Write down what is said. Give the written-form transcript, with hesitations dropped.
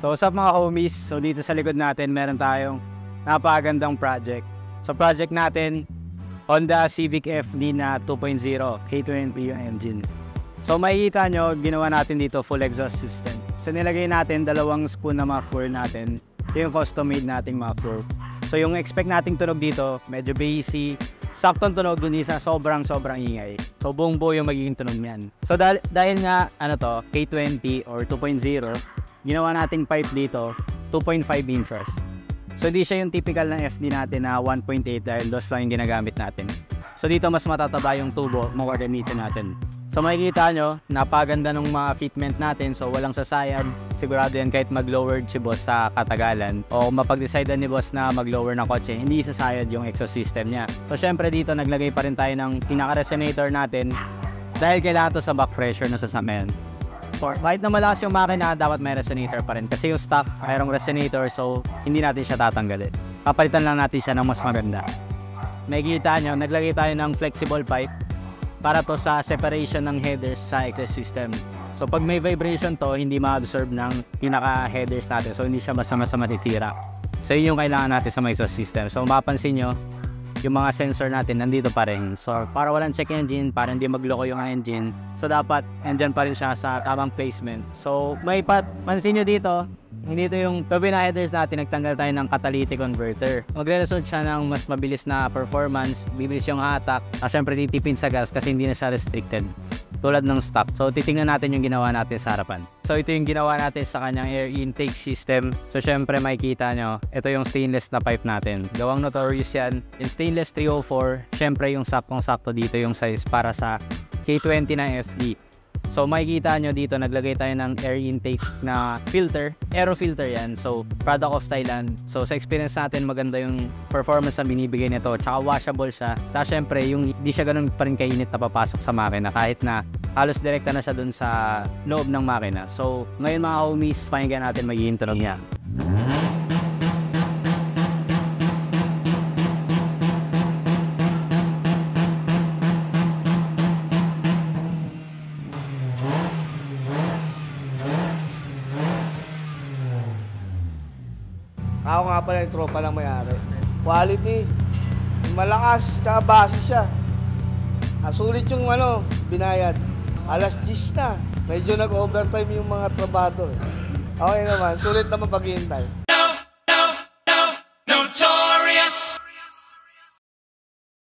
So what's up mga homies? So dito sa likod natin meron tayong napakagandang project. So project natin, Honda Civic FD na 2.0 K20 yung engine. So makikita nyo, ginawa natin dito full exhaust system. So nilagay natin dalawang spoon na muffler natin, yung custom made nating muffler. So yung expect nating tunog dito, medyo bassy, saktong tunog dun sa sobrang ingay. So buong buo yung magiging tunog niyan. So dahil nga K20 or 2.0, ginawa nating pipe dito 2.5 inches. So hindi siya yung typical ng FD natin na 1.8 dahil dos lang yung ginagamit natin. So dito mas matataba yung tubo mo gagamitin natin. So makikita nyo, napaganda ng mga fitment natin, so walang sasayad. Sigurado yan kahit mag-lowered si boss sa katagalan o mapag-decidean ni boss na mag-lower ng kotse, hindi sasayad yung exhaust system niya. So syempre dito naglagay pa rin tayo ng pinaka-resonator natin dahil kailangan to sa back pressure na sasamayan. Kahit na malakas yung makina, dapat may resonator pa rin kasi yung stock mayroong resonator, so hindi natin siya tatanggalin. Papalitan lang natin siya ng mas maganda. Makikita nyo, naglagay tayo ng flexible pipe para to sa separation ng headers sa exhaust system. So pag may vibration to, hindi ma-absorb ng yung naka-headers natin, so hindi siya basta-basta matitira. So yun yung kailangan natin sa mga exhaust system. So mapapansin nyo, yung mga sensor natin nandito pa rin. So para walang check engine, para hindi magloko yung engine, so dapat andyan pa rin siya sa tamang placement. So may pansin nyo dito, hindi ito yung turbine headers natin, nagtanggal tayo ng catalytic converter. Magre-result siya ng mas mabilis na performance, bibilis yung hatak, at syempre titipin sa gas kasi hindi na siya restricted tulad ng stock. So titingnan natin yung ginawa natin sa harapan. So ito yung ginawa natin sa kanyang air intake system. So syempre makikita nyo, ito yung stainless na pipe natin. Gawang notorious yan. In stainless 304, syempre yung saktong-sakto dito yung size para sa K20 na FD. So makikita nyo dito, naglagay tayo ng air intake na filter, aero filter yan. So product of Thailand. So sa experience natin, maganda yung performance na binibigay nito, tsaka washable siya. Tapos syempre yung hindi siya ganun pa rin kainit na papasok sa makina kahit na halos direkta na siya dun sa loob ng makina. So ngayon mga homies, pakinggan natin magiging tunog niya. Ako nga pala yung tropa ng may-ari. Quality, malakas, tsaka base siya. Sulit yung binayad. Alas 10 na. Medyo nag-overtime yung mga trabador. Okay naman, sulit naman paghihintay.